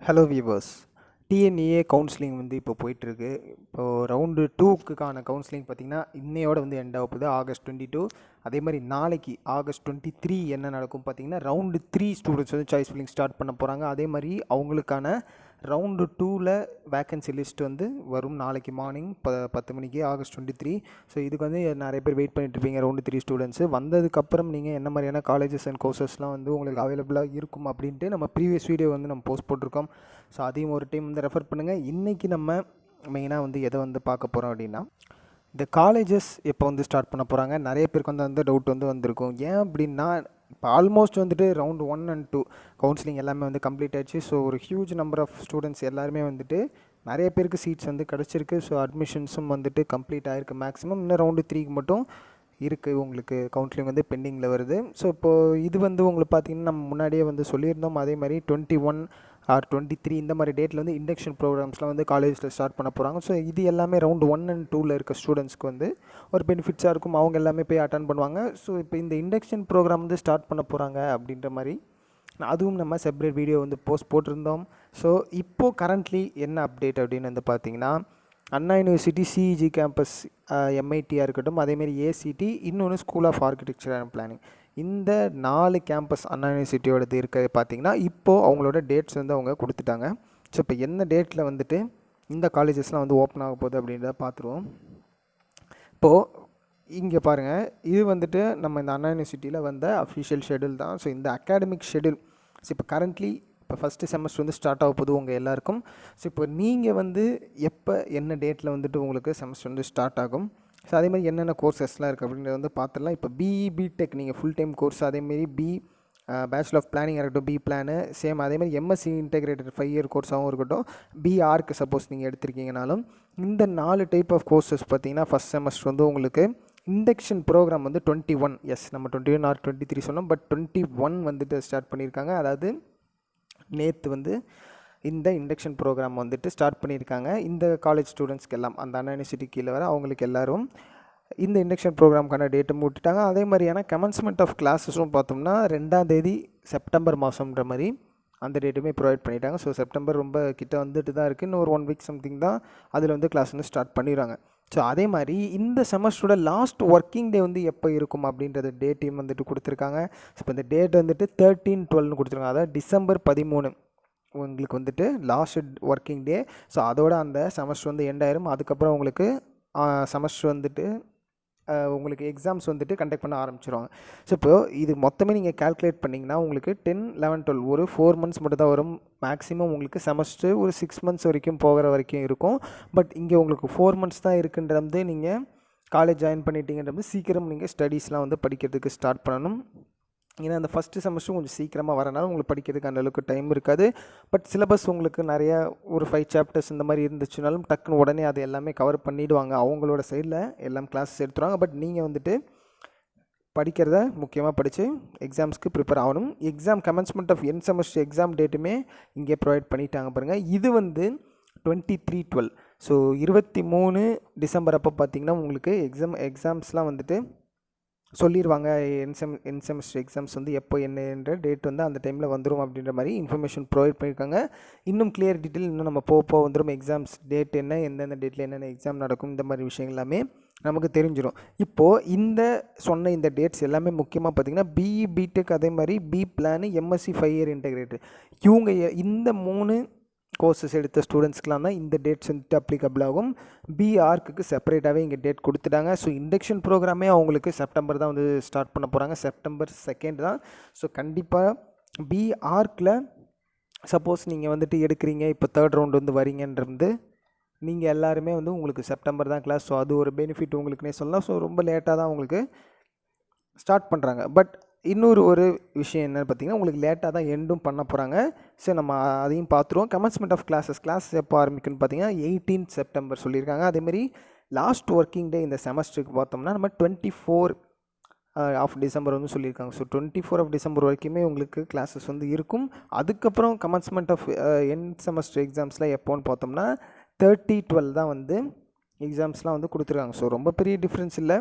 Hello viewers. DNA counselling வந்து இப்போ போயிட்டுருக்கு. இப்போது ரவுண்டு 2க்கான கவுன்சிலிங் பார்த்திங்கன்னா இன்னையோட வந்து எண்ட் ஆக போகுது, August 22. அதே மாதிரி நாளைக்கு August 23 என்ன நடக்கும் பார்த்திங்கன்னா ரவுண்டு 3 ஸ்டூடெண்ட்ஸ் வந்து சாய்ஸ் ஃபில்லிங் ஸ்டார்ட் பண்ண போகிறாங்க. அதே மாதிரி அவங்களுக்கான ரவுண்டு 2ல் வேக்கன்சி லிஸ்ட் வந்து வரும் நாளைக்கு மார்னிங் 10 மணிக்கு August 23. ஸோ இதுக்கு வந்து நிறைய பேர் வெயிட் பண்ணிட்டுருப்பீங்க. ரவுண்டு 3 ஸ்டூடெண்ட்ஸு வந்ததுக்கப்புறம் நீங்கள் என்ன மாதிரியான காலேஜஸ் அண்ட் கோர்சஸ்லாம் வந்து உங்களுக்கு அவைலபிளாக இருக்கும் அப்படின்ட்டு நம்ம ப்ரீவியஸ் வீடியோ வந்து நம்ம போஸ்ட் போட்டிருக்கோம். ஸோ அதையும் ஒரு டைம் வந்து ரெஃபர் பண்ணுங்கள். இன்றைக்கி நம்ம மெயினாக வந்து எதை வந்து பார்க்க போகிறோம் அப்படின்னா, இந்த காலேஜஸ் எப்போ வந்து ஸ்டார்ட் பண்ண போகிறாங்க. நிறைய பேருக்கு வந்து அந்த டவுட் வந்து வந்திருக்கும். ஏன் அப்படின்னா இப்போ ஆல்மோஸ்ட் வந்துட்டு ரவுண்டு 1 and 2 கவுன்சிலிங் எல்லாமே வந்து கம்ப்ளீட் ஆயிடுச்சு. ஸோ ஒரு ஹியூஜ் நம்பர் ஆஃப் ஸ்டூடெண்ட்ஸ் எல்லாருமே வந்துட்டு நிறைய பேருக்கு சீட்ஸ் வந்து கிடச்சிருக்கு. ஸோ அட்மிஷன்ஸும் வந்துட்டு கம்ப்ளீட் ஆகிருக்கு. மேக்ஸிமம் இன்னும் ரவுண்டு 3க்கு மட்டும் இருக்குது, உங்களுக்கு கவுன்சிலிங் வந்து பெண்டிங்கில் வருது. ஸோ இப்போது இது வந்து உங்களுக்கு பார்த்திங்கன்னா நம்ம முன்னாடியே வந்து சொல்லியிருந்தோம். அதே மாதிரி 21 or 23 இந்த மாதிரி டேட்டில் வந்து இண்டக்ஷன் ப்ரோக்ராம்ஸ்லாம் வந்து காலேஜில் ஸ்டார்ட் பண்ண போகிறாங்க. ஸோ இது எல்லாமே ரவுண்டு 1 and 2ல் இருக்க ஸ்டூடெண்ட்ஸ்க்கு வந்து ஒரு பெனிஃபிட்ஸாக இருக்கும். அவங்க எல்லாமே போய் அட்டன் பண்ணுவாங்க. ஸோ இப்போ இந்த இண்டக்ஷன் ப்ரோக்ராம் வந்து ஸ்டார்ட் பண்ண போகிறாங்க அப்படின்ற மாதிரி அதுவும் நம்ம செப்பரேட் வீடியோ வந்து போஸ்ட் போட்டிருந்தோம். ஸோ இப்போது கரண்ட்லி என்ன அப்டேட் அப்படின்னு வந்து பார்த்திங்கன்னா, அண்ணா யூனிவர்சிட்டி சிஇஜி கேம்பஸ் எம்ஐடியாக இருக்கட்டும், அதேமாரி ஏசிடி, இன்னொன்று school of architecture and planning, இந்த 4 கேம்பஸ் அண்ணா யூனிவர்சிட்டியோடது இருக்கிறது பார்த்திங்கன்னா இப்போது அவங்களோட டேட்ஸ் வந்து அவங்க கொடுத்துட்டாங்க. ஸோ இப்போ என்ன டேட்டில் வந்துட்டு இந்த காலேஜஸ்லாம் வந்து ஓப்பன் ஆக போகுது அப்படின்றத பார்த்துருவோம். இப்போது இங்கே பாருங்கள், இது வந்துட்டு நம்ம இந்த அண்ணா யூனிவர்சிட்டியில் வந்த அஃபிஷியல் ஷெடியூல் தான். ஸோ இந்த அகாடமிக் ஷெடியூல் இப்போ கரண்ட்லி இப்போ ஃபஸ்ட்டு செமஸ்டர் வந்து ஸ்டார்ட் ஆக போகுது உங்கள் எல்லாருக்கும். ஸோ இப்போ நீங்கள் வந்து எப்போ என்ன டேட்டில் வந்துட்டு உங்களுக்கு செமஸ்டர் வந்து ஸ்டார்ட் ஆகும், ஸோ அதே மாதிரி என்னென்ன கோர்சஸ்லாம் இருக்குது அப்படின்றத வந்து பார்த்துடலாம். இப்போ பிஇ பிடெக் நீங்கள் ஃபுல் டைம் கோர்ஸ், அதேமாரி பேச்சுலர் ஆஃப் பிளானிங் இருக்கட்டும், பி பிளானு சேம், அதேமாதிரி எம்எஸ்சி இன்டெகிரேட்டட் 5 year கோர்ஸாகவும் இருக்கட்டும், பிஆர்க்கு சப்போஸ் நீங்கள் எடுத்திருக்கீங்கனாலும் இந்த 4 டைப் ஆஃப் கோர்சஸ் பார்த்தீங்கன்னா ஃபஸ்ட் செமஸ்டர் வந்து உங்களுக்கு இண்டக்ஷன் ப்ரோக்ராம் வந்து 21, நம்ம 21 or 23 சொன்னோம், பட் 21 வந்துட்டு ஸ்டார்ட் பண்ணியிருக்காங்க. அதாவது நேற்று வந்து இந்த இண்டக்ஷன் ப்ரோக்ராம் வந்துட்டு ஸ்டார்ட் பண்ணியிருக்காங்க. இந்த காலேஜ் ஸ்டூடெண்ட்ஸ்க்கு எல்லாம் அந்த அண்ணா யூனிவர்சிட்டி கீழே வர அவங்களுக்கு எல்லோரும் இந்த இண்டக்ஷன் ப்ரோக்ராம்க்கான டேட்டும் விட்டுட்டாங்க. அதே மாதிரியான கமென்ஸ்மெண்ட் ஆஃப் கிளாஸஸும் பார்த்தோம்னா 2ஆம் தேதி செப்டம்பர் மாதம்ன்ற மாதிரி அந்த டேட்டுமே ப்ரொவைட் பண்ணிட்டாங்க. ஸோ செப்டம்பர் ரொம்ப கிட்ட வந்துட்டு தான் இருக்குது. இன்னும் ஒரு 1 week சம்திங் தான் அதில் வந்து கிளாஸ் வந்து ஸ்டார்ட் பண்ணிடுறாங்க. ஸோ அதே மாதிரி இந்த செமஸ்டரோட லாஸ்ட் ஒர்க்கிங் டே வந்து எப்போ இருக்கும் அப்படின்றது டேட்டையும் வந்துட்டு கொடுத்துருக்காங்க. ஸோ இப்போ இந்த டேட் வந்துட்டு 13/12 கொடுத்துருக்காங்க. அதாவது December 13 உங்களுக்கு வந்துட்டு லாஸ்ட் ஒர்க்கிங் டே. ஸோ அதோட அந்த செமஸ்டர் வந்து எண்ட் ஆயிரும். அதுக்கப்புறம் உங்களுக்கு செமஸ்டர் வந்துட்டு உங்களுக்கு எக்ஸாம்ஸ் வந்துட்டு கண்டக்ட் பண்ண ஆரம்பிச்சிருவாங்க. ஸோ இப்போது இது மொத்தமே நீங்கள் கால்குலேட் பண்ணிங்கன்னா உங்களுக்கு 10, 11, 12 ஒரு 4 months மட்டும் தான் வரும். மேக்ஸிமம் உங்களுக்கு செமஸ்டர் ஒரு 6 months வரைக்கும் போகிற வரைக்கும் இருக்கும். பட் இங்கே உங்களுக்கு 4 months தான் இருக்குன்றது நீங்கள் காலேஜ் ஜாயின் பண்ணிட்டீங்கன்றது சீக்கிரம் நீங்கள் ஸ்டடீஸ்லாம் வந்து படிக்கிறதுக்கு ஸ்டார்ட் பண்ணணும். ஏன்னா அந்த ஃபஸ்ட்டு செமஸ்டர் கொஞ்சம் சீக்கிரமாக வரனால உங்களுக்கு படிக்கிறதுக்கு அந்தளவுக்கு டைம் இருக்காது. பட் சிலபஸ் உங்களுக்கு நிறையா ஒரு 5 chapters இந்த மாதிரி இருந்துச்சுனாலும் டக்குன்னு உடனே அது எல்லாமே கவர் பண்ணிவிடுவாங்க. அவங்களோட சைடில் எல்லாம் கிளாஸஸ் எடுத்துருவாங்க. பட் நீங்கள் வந்துட்டு படிக்கிறத முக்கியமாக படித்து எக்ஸாம்ஸ்க்கு ப்ரிப்பேர் ஆகணும். Exam commencement of end semester exam டேட்டுமே இங்கே ப்ரொவைட் பண்ணிட்டாங்க பாருங்கள். இது வந்து 23/12. ஸோ 23 டிசம்பர் அப்போ பார்த்திங்கன்னா உங்களுக்கு எக்ஸாம்ஸ்லாம் வந்துட்டு சொல்லிடுவாங்க. என் செமஸ்டர் எக்ஸாம்ஸ் வந்து எப்போ என்னன்ற டேட் வந்து அந்த டைமில் வந்துடும் அப்படின்ற மாதிரி இன்ஃபர்மேஷன் ப்ரொவைட் பண்ணியிருக்காங்க. இன்னும் கிளியர் டீட்டெயில் இன்னும் நம்ம போக வந்துடும். எக்ஸாம்ஸ் டேட் என்ன, எந்தெந்த டேட்டில் என்னென்ன எக்ஸாம் நடக்கும், இந்த மாதிரி விஷயங்கள் எல்லாமே நமக்கு தெரிஞ்சிடும். இப்போது இந்த சொன்ன இந்த டேட்ஸ் எல்லாமே முக்கியமாக பார்த்திங்கன்னா பிஇ பிடெக், அதே மாதிரி B plan, MSc 5 year integrated, இவங்க இந்த 3 கோர்சஸ் எடுத்த ஸ்டூடெண்ட்ஸ்க்கெலாம் தான் இந்த டேட்ஸ் வந்துட்டு அப்ளிகபிள் ஆகும். பிஆர்க்கு செப்பரேட்டாகவே இங்கே டேட் கொடுத்துட்டாங்க. ஸோ இண்டக்ஷன் ப்ரோக்ராமே அவங்களுக்கு செப்டம்பர் தான் வந்து ஸ்டார்ட் பண்ண போகிறாங்க. September 2 தான். ஸோ கண்டிப்பாக பிஆர்க்கில் சப்போஸ் நீங்கள் வந்துட்டு எடுக்கிறீங்க, இப்போ 3rd round வந்து வரீங்கன்றது நீங்கள் எல்லாருமே வந்து உங்களுக்கு செப்டம்பர் தான் கிளாஸ். ஸோ அது ஒரு பெனிஃபிட் உங்களுக்குனே சொல்லலாம். ஸோ ரொம்ப லேட்டாக தான் உங்களுக்கு ஸ்டார்ட் பண்ணுறாங்க. பட் இன்னொரு விஷயம் என்னென்னு பார்த்தீங்கன்னா உங்களுக்கு லேட்டாக தான் எண்டும் பண்ண போகிறாங்க. ஸோ நம்ம அதையும் பார்த்துருவோம். கமென்ஸ்மெண்ட் ஆஃப் கிளாஸஸ் எப்போ ஆரம்பிக்குன்னு பார்த்தீங்கன்னா 18th September சொல்லியிருக்காங்க. அதேமாதிரி லாஸ்ட் ஒர்க்கிங் டே இந்த செமஸ்டருக்கு பார்த்தோம்னா நம்ம 24 of December வந்து சொல்லியிருக்காங்க. ஸோ 24 of December வரைக்குமே உங்களுக்கு கிளாஸஸ் வந்து இருக்கும். அதுக்கப்புறம் கமென்ஸ்மெண்ட் ஆஃப் என் செமஸ்டர் எக்ஸாம்ஸ்லாம் எப்போன்னு பார்த்தோம்னா 30/12 தான் வந்து எக்ஸாம்ஸ்லாம் வந்து கொடுத்துருக்காங்க. ஸோ ரொம்ப பெரிய டிஃப்ரென்ஸ் இல்லை,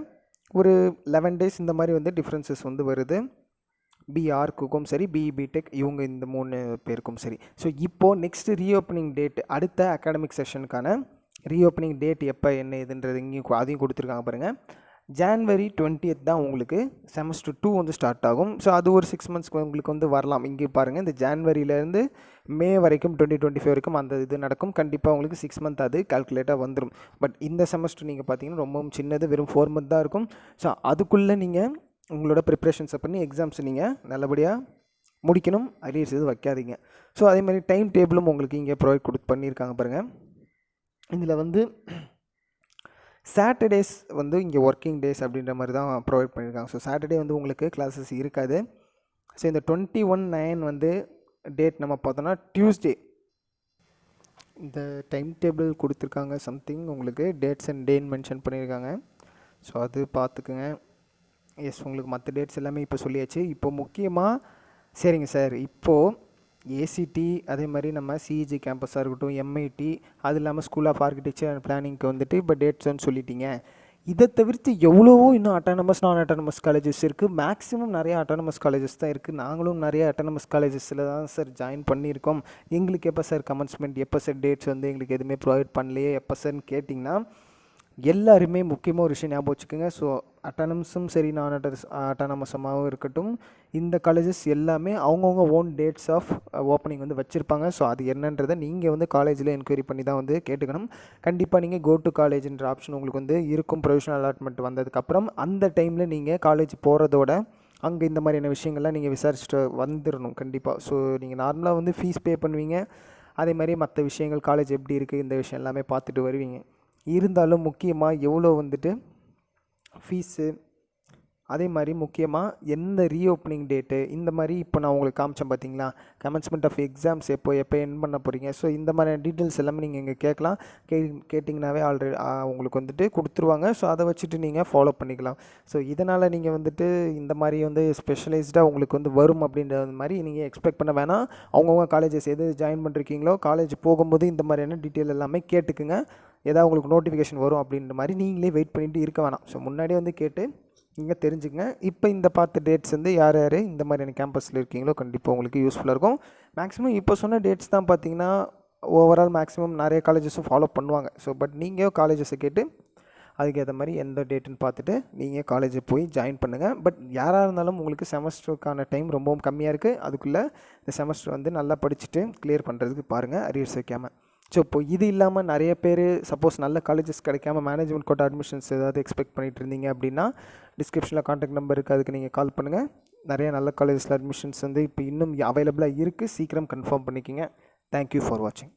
ஒரு 11 days இந்த மாதிரி வந்து டிஃப்ரென்சஸ் வந்து வருது. பிஆர்க்குக்கும் சரி, பிஇ பிடெக் இவங்க இந்த 3 பேருக்கும் சரி. ஸோ இப்போது நெக்ஸ்ட்டு ரீஓப்பனிங் டேட், அடுத்த அகாடமிக் செஷனுக்கான ரீஓப்பனிங் டேட் எப்போ என்ன இதுன்றது இங்கேயும் அதையும் கொடுத்துருக்காங்க பாருங்கள். January 20th தான் உங்களுக்கு செமஸ்டர் 2 வந்து ஸ்டார்ட் ஆகும். ஸோ அது ஒரு 6 மந்த்ஸ்க்கு உங்களுக்கு வந்து வரலாம். இங்கே பாருங்கள், இந்த ஜான்வரியிலேருந்து மே வரைக்கும் 2025 வரைக்கும் அந்த இது நடக்கும். கண்டிப்பாக உங்களுக்கு 6 மந்த் அது கால்குலேட்டாக வந்துடும். பட் இந்த செமஸ்டர் நீங்கள் பார்த்தீங்கன்னா ரொம்பவும் சின்னது, வெறும் 4 மந்த் தான் இருக்கும். ஸோ அதுக்குள்ளே நீங்கள் உங்களோட ப்ரிப்ரேஷன்ஸை பண்ணி எக்ஸாம்ஸ் நீங்கள் நல்லபடியாக முடிக்கணும். அரியர்ஸ் எதுவும் வைக்காதீங்க. ஸோ அதேமாதிரி டைம் டேபிளும் உங்களுக்கு இங்கே ப்ரொவைட் பண்ணியிருக்காங்க பாருங்கள். இதில் வந்து சாட்டர்டேஸ் வந்து இங்கே ஒர்க்கிங் டேஸ் அப்படின்ற மாதிரி தான் ப்ரொவைட் பண்ணியிருக்காங்க. ஸோ சாட்டர்டே வந்து உங்களுக்கு கிளாஸஸ் இருக்காது. ஸோ இந்த 21/9 வந்து டேட் நம்ம பார்த்தோன்னா டியூஸ்டே. இந்த டைம் டேபிள் கொடுத்துருக்காங்க, சம்திங் உங்களுக்கு டேட்ஸ் அண்ட் டேன்னு மென்ஷன் பண்ணியிருக்காங்க. ஸோ அது பார்த்துக்குங்க. எஸ், உங்களுக்கு மற்ற டேட்ஸ் எல்லாமே இப்போ சொல்லியாச்சு. இப்போ முக்கியமாக சரிங்க சார், இப்போது ஏசிடி அதே மாதிரி நம்ம சிஇஜி கேம்பஸாக இருக்கட்டும், எம்ஐடி, அது இல்லாமல் ஸ்கூல் ஆஃப் ஆர்கிடெக்சர் அண்ட் பிளானிங்க்கு வந்துட்டு இப்போ டேட்ஸ்ன்னு சொல்லிட்டீங்க. இதை தவிர்த்து எவ்வளவோ இன்னும் அட்டானமஸ் நான் அட்டானமஸ் காலேஜஸ் இருக்குது. மேக்ஸிமம் நிறைய அட்டானமஸ் காலேஜஸ் தான் இருக்குது. நாங்களும் நிறைய அட்டானமஸ் காலேஜஸில் தான் சார் ஜாயின் பண்ணியிருக்கோம். எங்களுக்கு எப்போ சார் கமென்ஸ்மெண்ட், எப்போ சார் டேட்ஸ் வந்து எங்களுக்கு எதுவுமே ப்ரொவைட் பண்ணலையே எப்போ சார்ன்னு கேட்டிங்கன்னா, எல்லாருமே முக்கியமாக ஒரு விஷயம் ஞாபகம் வச்சுக்கோங்க. ஸோ அட்டானமஸும் சரி, நான் அட்டானமஸமாகவும் இருக்கட்டும், இந்த காலேஜஸ் எல்லாமே அவங்கவுங்க ஓன் டேட்ஸ் ஆஃப் ஓப்பனிங் வந்து வச்சுருப்பாங்க. ஸோ அது என்னன்றதை நீங்கள் வந்து காலேஜில் என்கொயரி பண்ணி தான் வந்து கேட்டுக்கணும். கண்டிப்பாக நீங்கள் கோ டு காலேஜ்ன்ற ஆப்ஷன் உங்களுக்கு வந்து இருக்கும். ப்ரொவிஷனல் அலாட்மெண்ட் வந்ததுக்கப்புறம் அந்த டைமில் நீங்கள் காலேஜ் போகிறதோட அங்கே இந்த மாதிரியான விஷயங்கள்லாம் நீங்கள் விசாரிச்சுட்டு வந்துடணும் கண்டிப்பாக. ஸோ நீங்கள் நார்மலாக வந்து ஃபீஸ் பே பண்ணுவீங்க. அதே மாதிரி மற்ற விஷயங்கள் காலேஜ் எப்படி இருக்குது இந்த விஷயம் எல்லாமே பார்த்துட்டு வருவீங்க. இருந்தாலும் முக்கியமாக எவ்வளோ வந்துட்டு ஃபீஸு, அதே மாதிரி முக்கியமாக எந்த ரீஓப்பனிங் டேட்டு, இந்த மாதிரி இப்போ நான் உங்களுக்கு காமிச்சேன் பார்த்தீங்களா, கமென்ஸ்மெண்ட் ஆஃப் எக்ஸாம்ஸ் எப்போ என் பண்ண போகிறீங்க. ஸோ இந்த மாதிரியான டீட்டெயில்ஸ் எல்லாமே நீங்கள் இங்கே கேட்கலாம். கேட்டிங்கனாவே ஆல்ரெடி உங்களுக்கு வந்துட்டு கொடுத்துருவாங்க. ஸோ அதை வச்சுட்டு நீங்கள் ஃபாலோ பண்ணிக்கலாம். ஸோ இதனால் நீங்கள் வந்துட்டு இந்த மாதிரி வந்து ஸ்பெஷலைஸ்டாக உங்களுக்கு வந்து வரும் அப்படின்ற மாதிரி நீங்கள் எக்ஸ்பெக்ட் பண்ண வேணாம். அவங்கவுங்க காலேஜஸ் எது ஜாயின் பண்ணிருக்கீங்களோ காலேஜ் போகும்போது இந்த மாதிரியான டீட்டெயில் எல்லாமே கேட்டுக்குங்க. ஏதாவது உங்களுக்கு நோட்டிஃபிகேஷன் வரும் அப்படின்ற மாதிரி நீங்களே வெயிட் பண்ணிட்டு இருக்க வேணாம். ஸோ முன்னாடியே வந்து கேட்டு நீங்கள் தெரிஞ்சுக்கங்க. இப்போ இந்த பார்த்த டேட்ஸ் வந்து யார் யார் இந்த மாதிரியான கேம்பஸில் இருக்கீங்களோ கண்டிப்பாக உங்களுக்கு யூஸ்ஃபுல்லாக இருக்கும். மேக்ஸிமம் இப்போ சொன்ன டேட்ஸ் தான் பார்த்தீங்கன்னா ஓவரால் மேக்ஸிமம் நிறைய காலேஜஸும் ஃபாலோ பண்ணுவாங்க. ஸோ பட் நீங்கள் காலேஜஸை கேட்டு அதுக்கேற்ற மாதிரி எந்த டேட்டுன்னு பார்த்துட்டு நீங்கள் காலேஜை போய் ஜாயின் பண்ணுங்கள். பட் யாராக இருந்தாலும் உங்களுக்கு செமஸ்டருக்கான டைம் ரொம்பவும் கம்மியாக இருக்குது. அதுக்குள்ளே இந்த செமஸ்டர் வந்து நல்லா படிச்சுட்டு கிளியர் பண்ணுறதுக்கு பாருங்கள், அரியர்ஸ் வைக்காமல். ஸோ இப்போ இது இல்லாமல் நிறைய பேர் சப்போஸ் நல்ல காலேஜஸ் கிடைக்காம மேனேஜ்மெண்ட் கோட்டா அட்மிஷன்ஸ் ஏதாவது எக்ஸ்பெக்ட் பண்ணிட்டு இருந்தீங்க அப்படின்னா டிஸ்கிரிப்ஷனில் கான்டாக்ட் நம்பர் இருக்குது, அதுக்கு நீங்கள் கால் பண்ணுங்கள். நிறைய நல்ல காலேஜஸில் அட்மிஷன்ஸ் வந்து இப்போ இன்னும் அவைலபிளாக இருக்குது. சீக்கிரம் கன்ஃபார்ம் பண்ணிக்கோங்க. தேங்க்யூ ஃபார் வாட்சிங்.